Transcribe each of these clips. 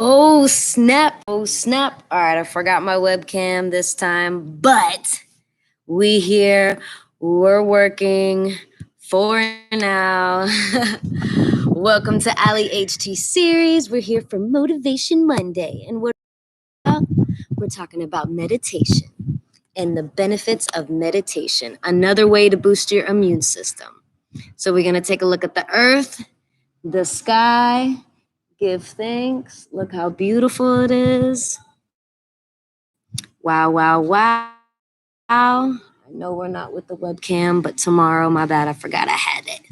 Oh, snap. Oh, snap. All right, I forgot my webcam this time, but we here. We're working for now. Welcome to Ali HT series. We're here for Motivation Monday, and we're talking about meditation and the benefits of meditation. Another way to boost your immune system. So we're going to take a look at the earth, the sky, give thanks. Look how beautiful it is. Wow, wow, wow. I know we're not with the webcam, but tomorrow, my bad, I forgot I had it.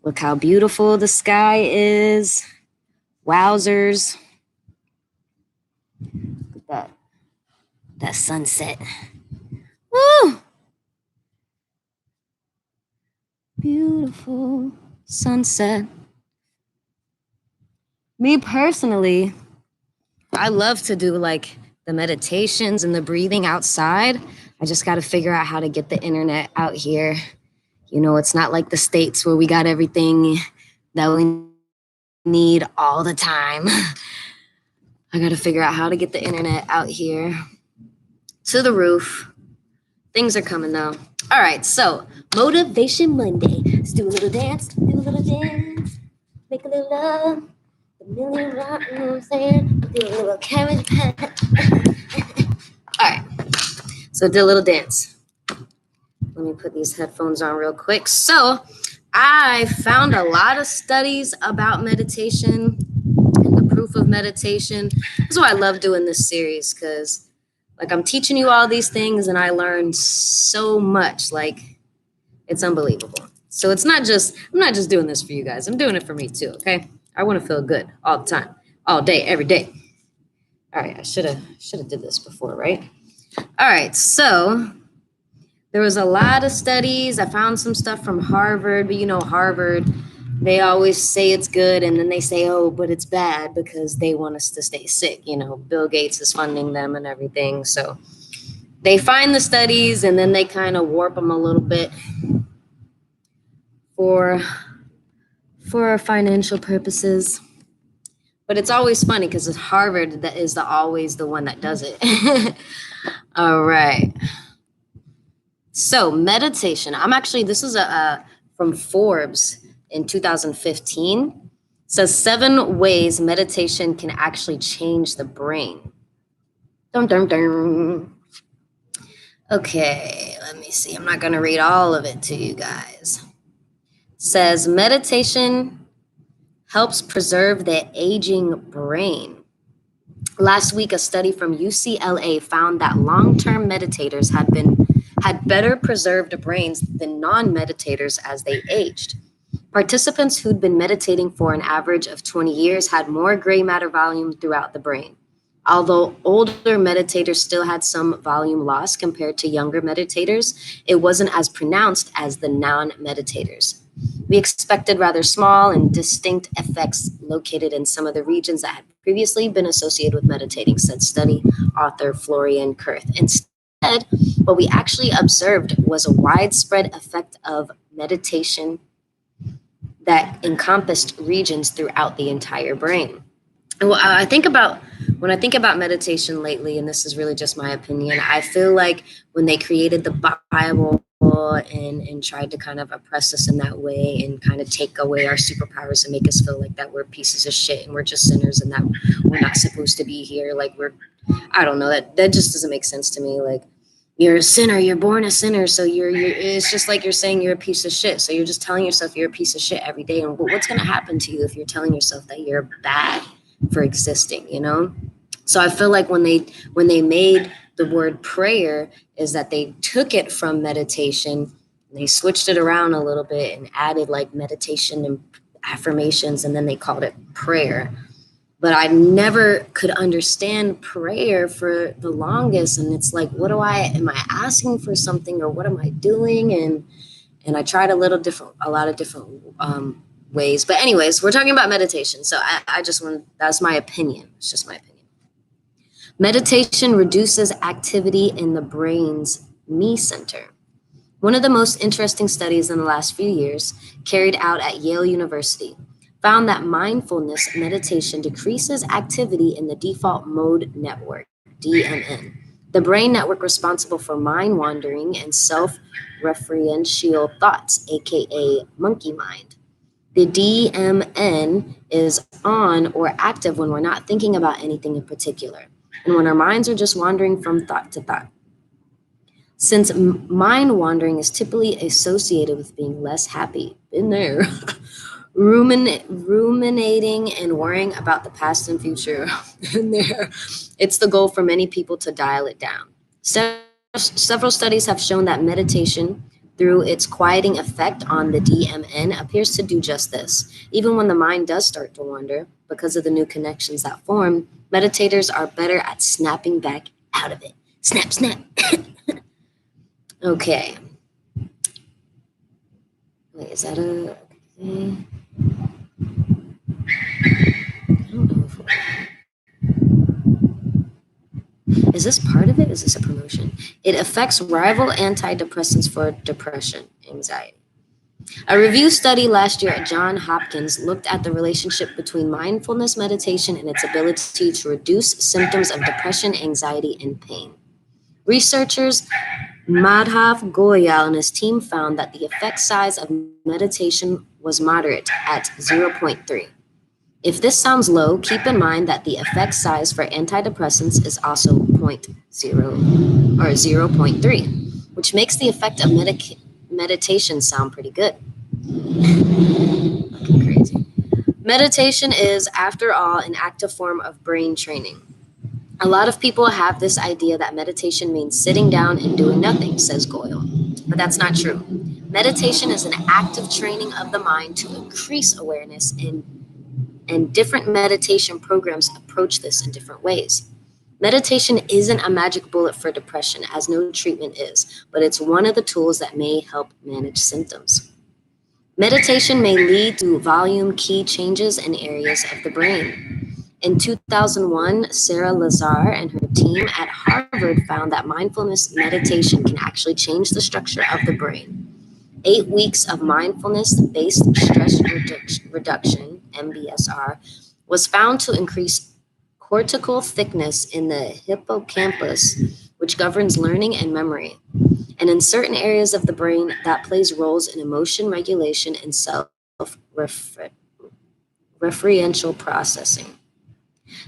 Look how beautiful the sky is. Wowzers. Look at that sunset. Woo! Beautiful sunset. Me personally, I love to do like the meditations and the breathing outside. I just got to figure out how to get the internet out here. You know, it's not like the States where we got everything that we need all the time. I got to figure out how to get the internet out here to the roof. Things are coming though. All right, so Motivation Monday. Let's do a little dance, make a little love. A million rock, you know what I'm saying? Do a little cabbage patch. All right, so do a little dance. Let me put these headphones on real quick. So I found a lot of studies about meditation and the proof of meditation. That's why I love doing this series, because like I'm teaching you all these things and I learned so much. Like it's unbelievable. So I'm not just doing this for you guys. I'm doing it for me too, okay? I want to feel good all the time, all day, every day. All right, I should have did this before, right? All right, so there was a lot of studies. I found some stuff from Harvard, but you know, Harvard, they always say it's good and then they say, oh, but it's bad because they want us to stay sick. You know, Bill Gates is funding them and everything. So they find the studies and then they kind of warp them a little bit for financial purposes. But it's always funny because it's Harvard that is always the one that does it. All right. So meditation. This is from Forbes in 2015. It says 7 ways meditation can actually change the brain. Dun, dun, dun. Okay, let me see. I'm not going to read all of it to you guys. It says meditation helps preserve the aging brain. Last week, a study from UCLA found that long-term meditators had better preserved brains than non-meditators as they aged. Participants who'd been meditating for an average of 20 years had more gray matter volume throughout the brain. Although older meditators still had some volume loss compared to younger meditators, it wasn't as pronounced as the non-meditators. We expected rather small and distinct effects located in some of the regions that had previously been associated with meditating, said study author Florian Kurth. Instead, what we actually observed was a widespread effect of meditation that encompassed regions throughout the entire brain. And when I think about meditation lately, and this is really just my opinion, I feel like when they created the Bible and tried to kind of oppress us in that way and kind of take away our superpowers and make us feel like that we're pieces of shit and we're just sinners and that we're not supposed to be here. Like I don't know, that just doesn't make sense to me. Like you're a sinner, you're born a sinner. So it's just like you're saying you're a piece of shit. So you're just telling yourself you're a piece of shit every day. And what's going to happen to you if you're telling yourself that you're bad for existing, you know? So I feel like when they made the word prayer is that they took it from meditation and they switched it around a little bit and added like meditation and affirmations, and then they called it prayer. But I never could understand prayer for the longest. And it's like, am I asking for something or what am I doing? And I tried a lot of different ways. But anyways, we're talking about meditation. So that's my opinion. It's just my opinion. Meditation reduces activity in the brain's me center. One of the most interesting studies in the last few years, carried out at Yale University, found that mindfulness meditation decreases activity in the default mode network, DMN, the brain network responsible for mind wandering and self referential thoughts, aka monkey mind. The DMN is on or active when we're not thinking about anything in particular, and when our minds are just wandering from thought to thought. Since mind wandering is typically associated with being less happy, been there, ruminating and worrying about the past and future, been there, it's the goal for many people to dial it down. Several studies have shown that meditation, through its quieting effect on the DMN, appears to do just this. Even when the mind does start to wander, because of the new connections that form, meditators are better at snapping back out of it. Snap, snap. Okay. Wait, is that a... Okay. I don't know is this part of it? Is this a promotion? It affects rival antidepressants for depression, anxiety. A review study last year at Johns Hopkins looked at the relationship between mindfulness meditation and its ability to reduce symptoms of depression, anxiety, and pain. Researchers Madhav Goyal and his team found that the effect size of meditation was moderate at 0.3. If this sounds low, keep in mind that the effect size for antidepressants is also 0.0 or 0.3, which makes the effect of meditation sound pretty good. Fucking crazy. Meditation is, after all, an active form of brain training. A lot of people have this idea that meditation means sitting down and doing nothing, says Goyle, but that's not true. Meditation is an active training of the mind to increase awareness, and different meditation programs approach this in different ways. Meditation isn't a magic bullet for depression, as no treatment is, but it's one of the tools that may help manage symptoms. Meditation may lead to volume key changes in areas of the brain. In 2001, Sarah Lazar and her team at Harvard found that mindfulness meditation can actually change the structure of the brain. 8 weeks of mindfulness-based stress reduction, MBSR, was found to increase cortical thickness in the hippocampus, which governs learning and memory. And in certain areas of the brain, that plays roles in emotion regulation and self-referential processing.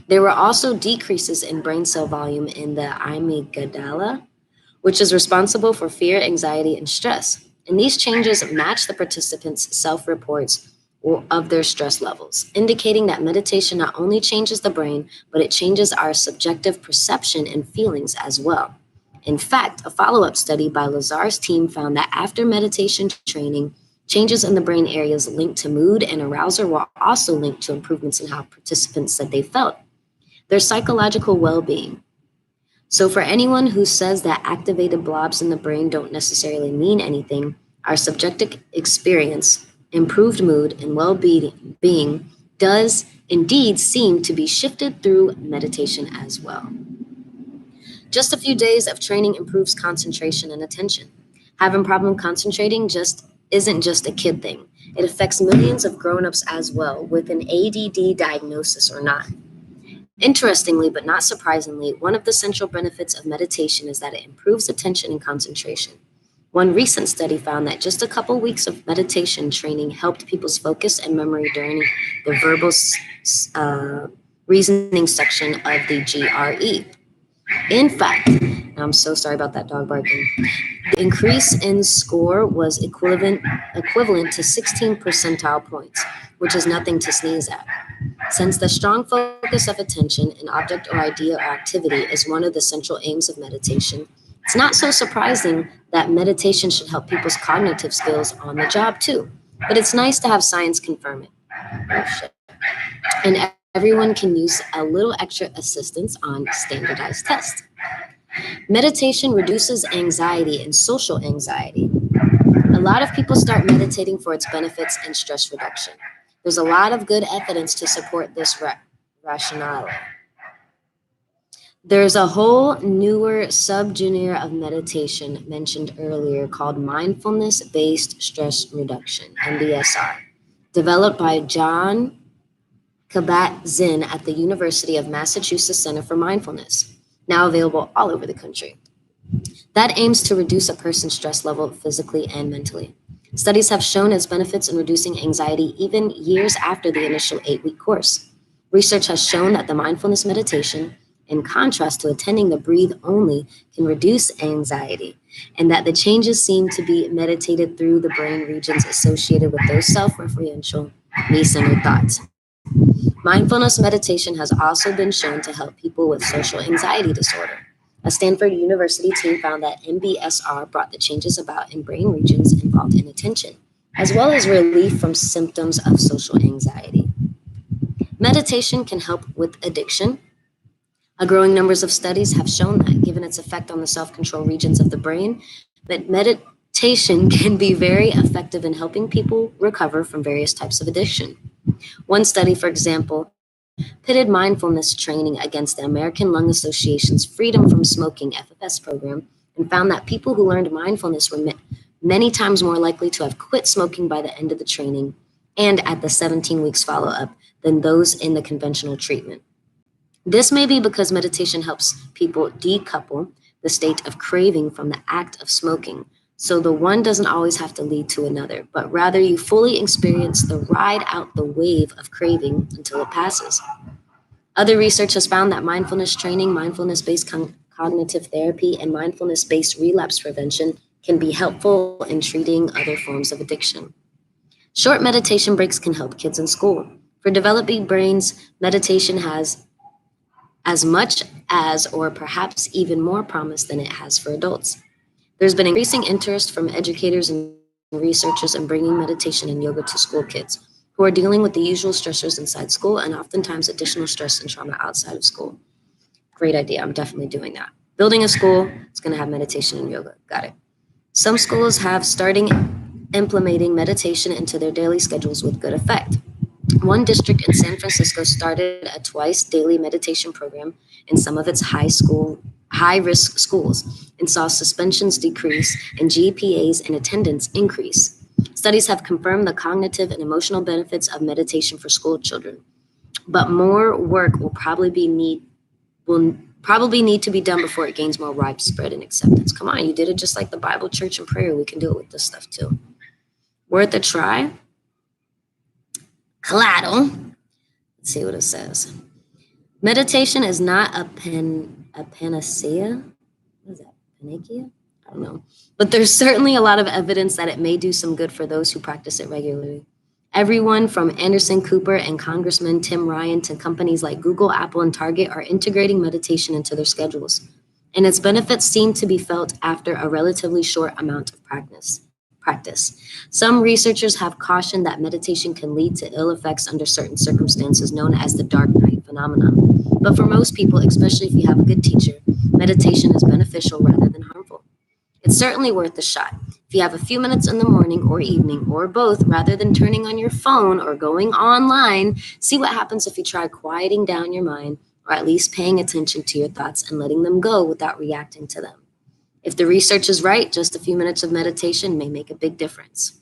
There were also decreases in brain cell volume in the amygdala, which is responsible for fear, anxiety, and stress. And these changes match the participants' self-reports of their stress levels, indicating that meditation not only changes the brain, but it changes our subjective perception and feelings as well. In fact, a follow-up study by Lazar's team found that after meditation training, changes in the brain areas linked to mood and arousal were also linked to improvements in how participants said they felt, their psychological well-being. So for anyone who says that activated blobs in the brain don't necessarily mean anything, our subjective experience, improved mood, and well-being does indeed seem to be shifted through meditation as well. Just a few days of training improves concentration and attention. Having problem concentrating isn't just a kid thing. It affects millions of grown-ups as well, with an ADD diagnosis or not. Interestingly, but not surprisingly, one of the central benefits of meditation is that it improves attention and concentration. One recent study found that just a couple weeks of meditation training helped people's focus and memory during the verbal reasoning section of the GRE. In fact, I'm so sorry about that dog barking. The increase in score was equivalent to 16 percentile points, which is nothing to sneeze at. Since the strong focus of attention, an object or idea or activity, is one of the central aims of meditation, it's not so surprising that meditation should help people's cognitive skills on the job too. But it's nice to have science confirm it. Oh, shit. And everyone can use a little extra assistance on standardized tests. Meditation reduces anxiety and social anxiety. A lot of people start meditating for its benefits and stress reduction. There's a lot of good evidence to support this rationale. There's a whole newer subgenre of meditation mentioned earlier called mindfulness-based stress reduction, MBSR. developed by John Kabat-Zinn at the University of Massachusetts Center for Mindfulness, now available all over the country. That aims to reduce a person's stress level physically and mentally. Studies have shown its benefits in reducing anxiety even years after the initial 8-week course. Research has shown that the mindfulness meditation, in contrast to attending the breathe only, can reduce anxiety, and that the changes seem to be meditated through the brain regions associated with those self-referential, me-centered thoughts. Mindfulness meditation has also been shown to help people with social anxiety disorder. A Stanford University team found that MBSR brought the changes about in brain regions involved in attention, as well as relief from symptoms of social anxiety. Meditation can help with addiction. A growing numbers of studies have shown that, given its effect on the self-control regions of the brain, that meditation can be very effective in helping people recover from various types of addiction. One study, for example, pitted mindfulness training against the American Lung Association's Freedom from Smoking FFS program and found that people who learned mindfulness were many times more likely to have quit smoking by the end of the training and at the 17 weeks follow-up than those in the conventional treatment. This may be because meditation helps people decouple the state of craving from the act of smoking, so the one doesn't always have to lead to another, but rather you fully experience the ride out the wave of craving until it passes. Other research has found that mindfulness training, mindfulness-based cognitive therapy, and mindfulness-based relapse prevention can be helpful in treating other forms of addiction. Short meditation breaks can help kids in school. For developing brains, meditation has as much as, or perhaps even more promise than it has for adults. There's been increasing interest from educators and researchers in bringing meditation and yoga to school kids who are dealing with the usual stressors inside school and oftentimes additional stress and trauma outside of school. Great idea. I'm definitely doing that. Building a school is going to have meditation and yoga. Got it. Some schools have starting implementing meditation into their daily schedules with good effect. One district in San Francisco started a twice daily meditation program in some of its high-risk schools and saw suspensions decrease and GPAs and attendance increase. Studies have confirmed the cognitive and emotional benefits of meditation for school children, but more work will probably need to be done before it gains more widespread and acceptance. Come on, you did it just like the Bible, church, and prayer. We can do it with this stuff too. Worth a try. Collateral. Let's see what it says. Meditation is not a panacea. What is that? Panacea? I don't know. But there's certainly a lot of evidence that it may do some good for those who practice it regularly. Everyone from Anderson Cooper and Congressman Tim Ryan to companies like Google, Apple, and Target are integrating meditation into their schedules. And its benefits seem to be felt after a relatively short amount of practice. Some researchers have cautioned that meditation can lead to ill effects under certain circumstances known as the dark night phenomenon. But for most people, especially if you have a good teacher, meditation is beneficial rather than harmful. It's certainly worth a shot. If you have a few minutes in the morning or evening or both, rather than turning on your phone or going online, see what happens if you try quieting down your mind or at least paying attention to your thoughts and letting them go without reacting to them. If the research is right, just a few minutes of meditation may make a big difference.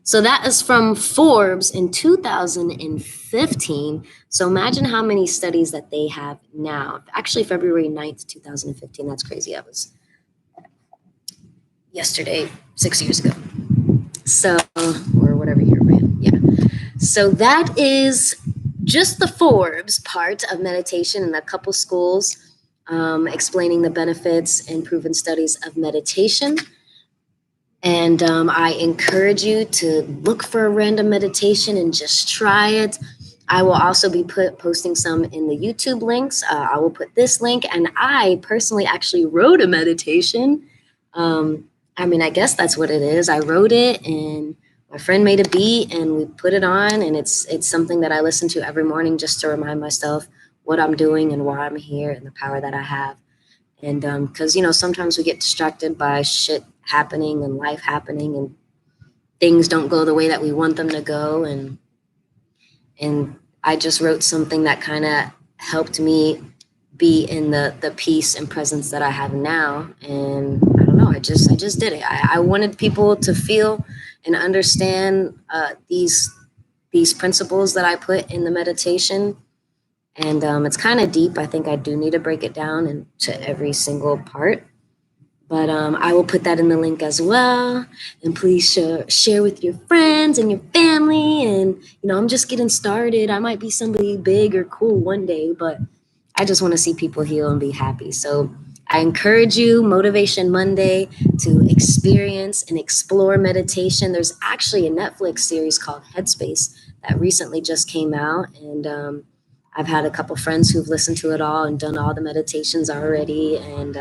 So that is from Forbes in 2015. So imagine how many studies that they have now. Actually, February 9th, 2015. That's crazy. That was yesterday, 6 years ago. So, or whatever year we're in. Yeah. So that is just the Forbes part of meditation and a couple schools explaining the benefits and proven studies of meditation. And I encourage you to look for a random meditation and just try it. I will also be posting some in the YouTube links. I will put this link, and I personally actually wrote a meditation. I guess that's what it is. I wrote it, and my friend made a beat, and we put it on, and it's something that I listen to every morning just to remind myself what I'm doing and why I'm here and the power that I have. And because, sometimes we get distracted by shit happening and life happening, and things don't go the way that we want them to go. And I just wrote something that kind of helped me be in the peace and presence that I have now. And I don't know, I just did it. I wanted people to feel and understand these these principles that I put in the meditation. And it's kind of deep. I think I do need to break it down into every single part. But I will put that in the link as well. And please share with your friends and your family. And, I'm just getting started. I might be somebody big or cool one day, but I just want to see people heal and be happy. So I encourage you, Motivation Monday, to experience and explore meditation. There's actually a Netflix series called Headspace that recently just came out. And I've had a couple friends who've listened to it all and done all the meditations already. And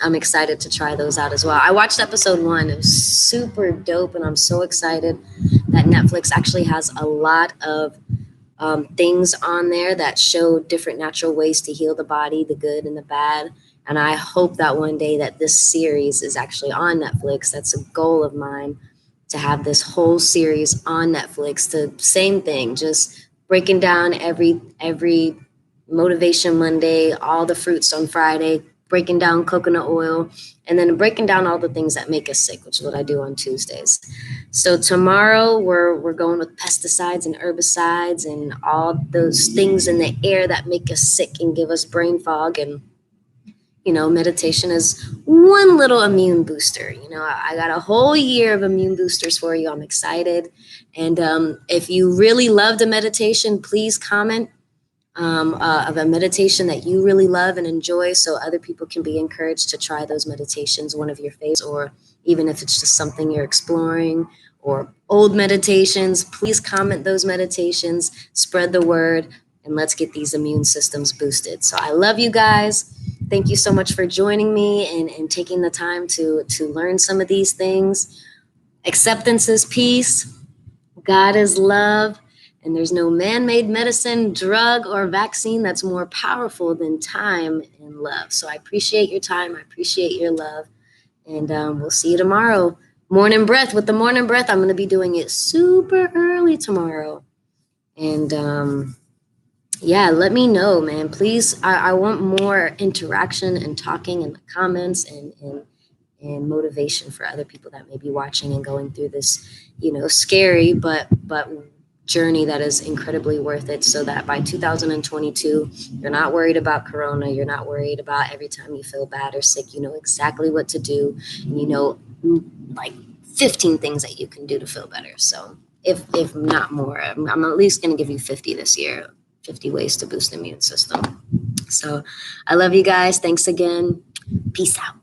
I'm excited to try those out as well. I watched episode 1. It was super dope, and I'm so excited that Netflix actually has a lot of things on there that show different natural ways to heal the body, the good and the bad. And I hope that one day that this series is actually on Netflix. That's a goal of mine, to have this whole series on Netflix. To same thing, just breaking down every Motivation Monday, all the fruits on Friday, breaking down coconut oil, and then breaking down all the things that make us sick, which is what I do on Tuesdays. So tomorrow we're going with pesticides and herbicides and all those things in the air that make us sick and give us brain fog. And meditation is one little immune booster. I got a whole year of immune boosters for you. I'm excited. And if you really loved a meditation, please comment of a meditation that you really love and enjoy, so other people can be encouraged to try those meditations, one of your favorites, or even if it's just something you're exploring, or old meditations. Please comment those meditations, spread the word, and let's get these immune systems boosted. So I love you guys. Thank you so much for joining me and taking the time to learn some of these things. Acceptance is peace. God is love. And there's no man-made medicine, drug, or vaccine that's more powerful than time and love. So I appreciate your time. I appreciate your love. And we'll see you tomorrow. Morning breath. With the morning breath, I'm going to be doing it super early tomorrow. And let me know, man. Please, I want more interaction and talking in the comments and motivation for other people that may be watching and going through this, scary but journey that is incredibly worth it, so that by 2022, you're not worried about corona. You're not worried about every time you feel bad or sick. You know exactly what to do. And like 15 things that you can do to feel better. So if not more, I'm at least going to give you 50 this year, 50 ways to boost the immune system. So I love you guys. Thanks again. Peace out.